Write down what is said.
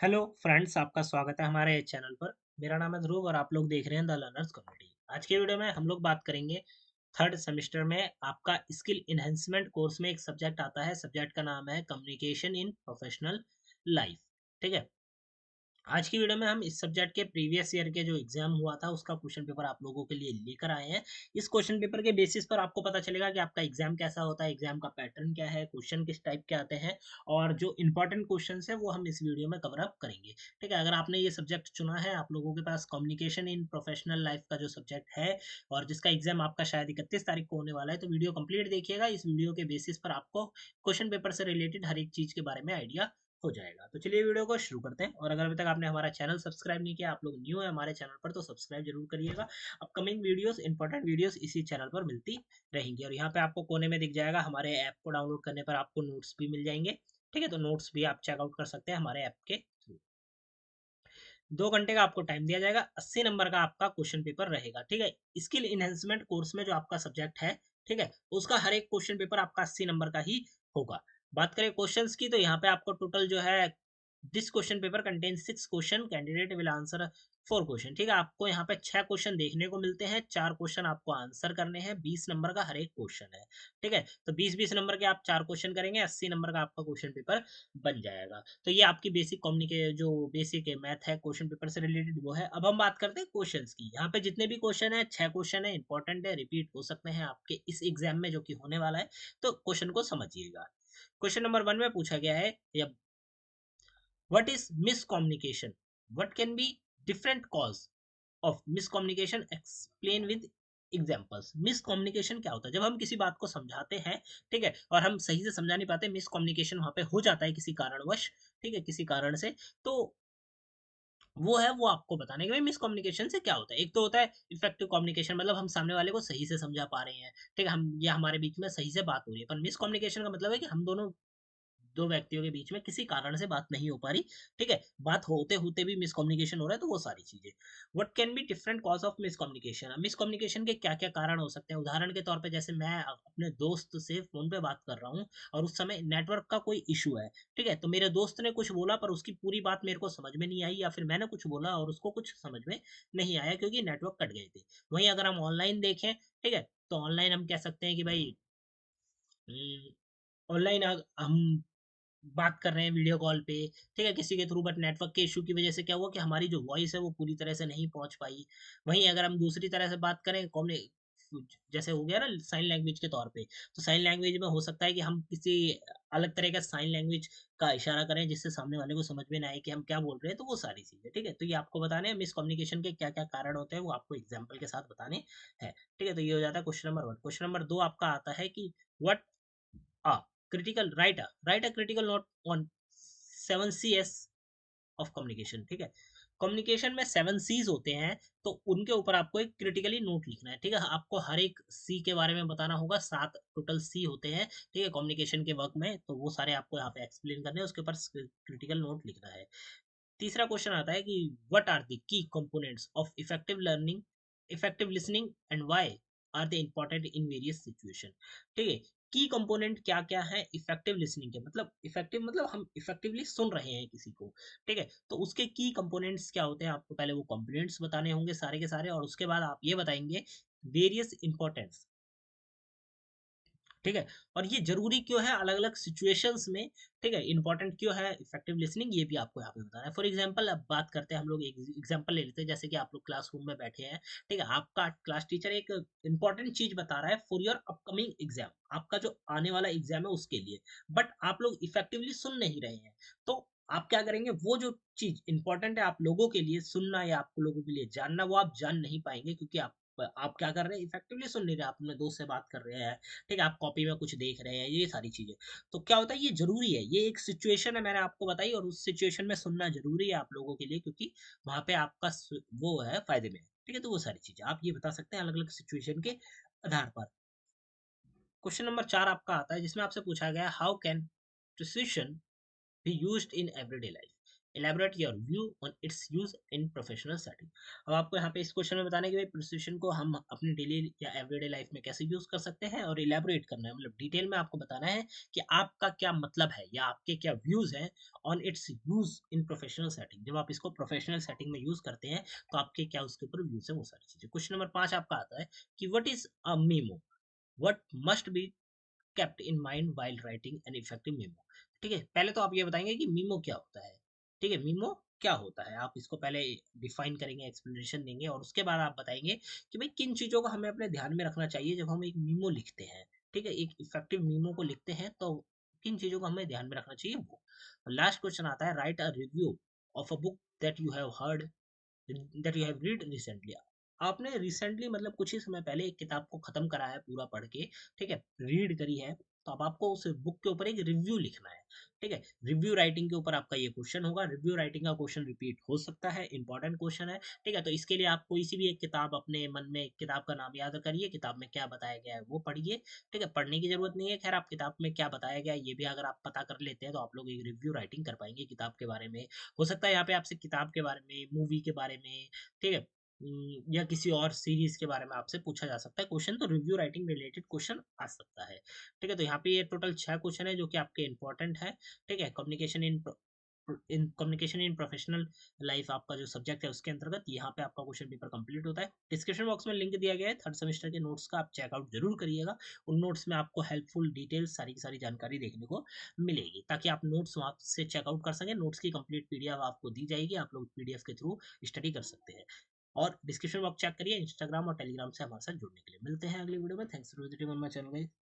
Hello friends, आपका स्वागत है हमारे चैनल पर। मेरा नाम है ध्रुव और आप लोग देख रहे हैं द लर्नर्स कम्युनिटी। आज के वीडियो में हम लोग बात करेंगे थर्ड सेमेस्टर में आपका स्किल इन्हेंसमेंट कोर्स में एक सब्जेक्ट आता है। सब्जेक्ट का नाम है कम्युनिकेशन इन प्रोफेशनल लाइफ। ठीक है। आज की वीडियो में हम इस सब्जेक्ट के प्रीवियस ईयर के जो एग्जाम हुआ था उसका क्वेश्चन पेपर आप लोगों के लिए लेकर आए हैं। इस क्वेश्चन पेपर के बेसिस पर आपको पता चलेगा कि आपका एग्जाम कैसा होता है, एग्जाम का पैटर्न क्या है, क्वेश्चन किस टाइप के आते हैं और जो इंपॉर्टेंट क्वेश्चन है वो हम इस वीडियो में कवर अप करेंगे। ठीक है। अगर आपने ये सब्जेक्ट चुना है, आप लोगों के पास कम्युनिकेशन इन प्रोफेशनल लाइफ का जो सब्जेक्ट है और जिसका एग्जाम आपका शायद 31 तारीख को होने वाला है, तो वीडियो कंप्लीट देखिएगा। इस वीडियो के बेसिस पर आपको क्वेश्चन पेपर से रिलेटेड हर एक चीज के बारे में आइडिया हो जाएगा। तो चलिए वीडियो को शुरू करते हैं। और अगर अभी तक आपने हमारा चैनल सब्सक्राइब नहीं किया, आप लोग न्यू है हमारे चैनल पर, तो सब्सक्राइब जरूर करिएगा। अपकमिंग वीडियोस, इंपॉर्टेंट वीडियोस इसी चैनल पर मिलती रहेंगी। और यहाँ पे आपको कोने में दिख जाएगा, हमारे ऐप को डाउनलोड करने पर आपको नोट्स भी मिल जाएंगे। ठीक है। तो नोट्स भी आप चेकआउट कर सकते हैं हमारे ऐप के थ्रू। 2 घंटे का आपको टाइम दिया जाएगा। 80 नंबर का आपका क्वेश्चन पेपर रहेगा। ठीक है। स्किल इनहेंसमेंट कोर्स में जो आपका सब्जेक्ट है, ठीक है, उसका हर एक क्वेश्चन पेपर आपका 80 नंबर का ही होगा। बात करें क्वेश्चंस की, तो यहाँ पे आपको टोटल जो है, this question paper contain 6 question, candidate will answer 4 question. ठीक है। आपको यहाँ पे 6 क्वेश्चन देखने को मिलते हैं, 4 क्वेश्चन आपको आंसर करने हैं। 20 नंबर का हर एक क्वेश्चन है। ठीक है। तो 20-20 नंबर के आप 4 क्वेश्चन करेंगे, 80 नंबर का आपका क्वेश्चन पेपर बन जाएगा। तो ये आपकी बेसिक कम्युनिके जो बेसिक मैथ है क्वेश्चन पेपर से रिलेटेड वो है। अब हम बात करते हैं क्वेश्चंस की। यहाँ पे जितने भी क्वेश्चन है, 6 क्वेश्चन है, इंपॉर्टेंट है, रिपीट हो सकते हैं आपके इस एग्जाम में जो कि होने वाला है। तो क्वेश्चन को समझिएगा। क्वेश्चन नंबर 1 में पूछा गया है, या what is miscommunication, what can be different cause of miscommunication, explain with examples. Miscommunication क्या होता है? जब हम किसी बात को समझाते हैं, ठीक है, और हम सही से समझा नहीं पाते, मिसकम्युनिकेशन वहां पे हो जाता है किसी कारणवश, ठीक है, किसी कारण से, तो वो है, वो आपको बताने के भाई मिसकम्युनिकेशन से क्या होता है। एक तो होता है इफेक्टिव कम्युनिकेशन, मतलब हम सामने वाले को सही से समझा पा रहे हैं, ठीक है, हम या हमारे बीच में सही से बात हो रही है। पर मिसकम्युनिकेशन का मतलब है कि हम दोनों दो व्यक्तियों के बीच में किसी कारण से बात नहीं हो पा रही। ठीक है। बात होते होते भी मिसकम्युनिकेशन हो रहा है, तो वो सारी चीजें। What can be different cause of miscommunication. Miscommunication के क्या क्या कारण हो सकते हैं? उदाहरण के तौर पे, जैसे मैं अपने दोस्त से फोन पे बात कर रहा हूँ और उस समय नेटवर्क का कोई इशू है। ठीक है। तो मेरे दोस्त ने कुछ बोला पर उसकी पूरी बात मेरे को समझ में नहीं आई, या फिर मैंने कुछ बोला और उसको कुछ समझ में नहीं आया क्योंकि नेटवर्क कट गए थे। वहीं अगर हम ऑनलाइन देखें, ठीक है, तो ऑनलाइन हम कह सकते हैं कि भाई ऑनलाइन हम बात कर रहे हैं वीडियो कॉल पे, ठीक है, किसी के थ्रू, बट नेटवर्क के इशू की वजह से क्या हुआ कि हमारी जो वॉइस है वो पूरी तरह से नहीं पहुंच पाई। वहीं अगर हम दूसरी तरह से बात करें, जैसे हो गया ना साइन लैंग्वेज के तौर पे, तो साइन लैंग्वेज में हो सकता है कि हम किसी अलग तरह का साइन लैंग्वेज का इशारा करें जिससे सामने वाले को समझ में ना आए कि हम क्या बोल रहे हैं। तो वो सारी चीजें, ठीक है, तो ये आपको बताने हैं मिसकम्युनिकेशन के क्या क्या कारण होते हैं, वो आपको एग्जाम्पल के साथ बताने हैं। ठीक है। तो ये हो जाता है क्वेश्चन नंबर 1। क्वेश्चन नंबर 2 आपका आता है कि what a write a critical note on 7 Cs of communication। ठीक है। कम्युनिकेशन में 7 Cs होते हैं, तो उनके ऊपर आपको एक क्रिटिकली नोट लिखना है। ठीक है। आपको हर एक सी के बारे में बताना होगा। 7 टोटल सी होते हैं, ठीक है, कम्युनिकेशन के वर्क में, तो वो सारे आपको यहाँ पे एक्सप्लेन करने हैं, उसके ऊपर क्रिटिकल नोट लिखना है। तीसरा क्वेश्चन आता है कि what are the key components of effective learning, effective listening and why are they important in various situation. ठीक है। की कंपोनेंट क्या क्या है इफेक्टिव लिसनिंग के? मतलब इफेक्टिव मतलब हम इफेक्टिवली सुन रहे हैं किसी को। ठीक है। तो उसके की कंपोनेंट्स क्या होते हैं? आपको पहले वो कंपोनेंट्स बताने होंगे सारे के सारे, और उसके बाद आप ये बताएंगे वेरियस इंपॉर्टेंस। ठीक है। और ये जरूरी क्यों है अलग अलग सिचुएशंस में? ठीक है। इंपॉर्टेंट क्यों है इफेक्टिव लिसनिंग, ये भी आपको यहाँ पे बताना है। फॉर एग्जांपल अब बात करते हैं, हम लोग एक एग्जांपल ले लेते हैं, जैसे कि आप लोग क्लासरूम में बैठे हैं। ठीक है। आपका क्लास टीचर एक इंपॉर्टेंट चीज बता रहा है फॉर योर अपकमिंग एग्जाम, आपका जो आने वाला एग्जाम है उसके लिए, बट आप लोग इफेक्टिवली सुन नहीं रहे हैं। तो आप क्या करेंगे? वो जो चीज इंपॉर्टेंट है आप लोगों के लिए सुनना या आप लोगों के लिए जानना, वो आप जान नहीं पाएंगे, क्योंकि आप क्या कर रहे हैं? इफेक्टिवली सुन नहीं रहे, आप अपने दोस्त से बात कर रहे हैं, ठीक है, आप कॉपी में कुछ देख रहे हैं, ये सारी चीजें। तो क्या होता है, ये जरूरी है, ये एक सिचुएशन है मैंने आपको बताई, और उस सिचुएशन में सुनना जरूरी है आप लोगों के लिए, क्योंकि वहां पे आपका वो है फायदे में। ठीक है। तो वो सारी चीजें आप ये बता सकते हैं अलग अलग सिचुएशन के आधार पर। क्वेश्चन नंबर 4 आपका आता है, जिसमें आपसे पूछा गया how can precision be used in everyday life. Elaborate your view on its use in professional setting। अब आपको यहाँ पे इस क्वेश्चन में बताना है कि भाई प्रिसिशन को हम अपनी डेली या एवरीडे लाइफ में कैसे यूज कर सकते हैं, और इलेबोरेट करना है, मतलब डिटेल में आपको बताना है कि आपका क्या मतलब है या आपके क्या व्यूज हैं on it's use in professional setting. जब आप इसको प्रोफेशनल सेटिंग में यूज करते हैं तो आपके क्या उसके ऊपर व्यूज है, वो सारी चीजें। क्वेश्चन नंबर 5 आपका आता है कि what is a memo, what must be kept in mind while writing an effective memo। ठीक है, पहले तो आप ये बताएंगे कि मीमो क्या होता है। ठीक है, मीमो क्या होता है, आप इसको पहले डिफाइन करेंगे, एक्सप्लेनेशन देंगे, और उसके बाद आप बताएंगे कि भाई किन चीज़ों को हमें अपने ध्यान में रखना चाहिए जब हम एक मीमो लिखते हैं। ठीक है, एक इफेक्टिव मीमो को लिखते हैं तो किन चीज़ों को हमें ध्यान में रखना चाहिए वो। लास्ट क्वेश्चन आता है, right a review of a book that you have heard that you have read recently. आपने रिसेंटली मतलब कुछ ही समय पहले एक किताब को खत्म करा है पूरा पढ़ के, ठीक है, रीड करी है, तो अब आपको उस बुक के ऊपर एक रिव्यू लिखना है। ठीक है, रिव्यू राइटिंग के ऊपर आपका ये क्वेश्चन होगा। रिव्यू राइटिंग का क्वेश्चन रिपीट हो सकता है, इंपॉर्टेंट क्वेश्चन है। ठीक है, तो इसके लिए आप कोई सी भी एक किताब अपने मन में, एक किताब का नाम याद करिए, किताब में क्या बताया गया है वो पढ़िए। ठीक है, पढ़ने की जरूरत नहीं है, खैर आप किताब में क्या बताया गया है ये भी अगर आप पता कर लेते हैं तो आप लोग एक रिव्यू राइटिंग कर पाएंगे किताब के बारे में। हो सकता है यहाँ पे आपसे किताब के बारे में, मूवी के बारे में, ठीक है, या किसी और सीरीज के बारे में आपसे पूछा जा सकता है क्वेश्चन, तो रिव्यू राइटिंग रिलेटेड क्वेश्चन आ सकता है। ठीक है, तो यहाँ पे ये टोटल 6 क्वेश्चन है जो कि आपके इंपॉर्टेंट है। ठीक है, कम्युनिकेशन इन प्रोफेशनल लाइफ आपका जो सब्जेक्ट है उसके अंतर्गत यहाँ पे आपका क्वेश्चन पेपर कंप्लीट होता है। डिस्क्रिप्शन बॉक्स में लिंक दिया गया है थर्ड सेमेस्टर के नोट्स का, आप चेकआउट जरूर करिएगा। उन नोट्स में आपको हेल्पफुल डिटेल्स सारी की सारी जानकारी देखने को मिलेगी, ताकि आप नोट्स वहाँ से चेकआउट कर सकें। नोट्स की कंप्लीट पीडीएफ आपको दी जाएगी, आप लोग पीडीएफ के थ्रू स्टडी कर सकते हैं। और डिस्क्रिप्शन बॉक्स चेक करिए, इंस्टाग्राम और टेलीग्राम से हमारे साथ जुड़ने के लिए। मिलते हैं अगली वीडियो में। Thanks for visiting on my channel guys.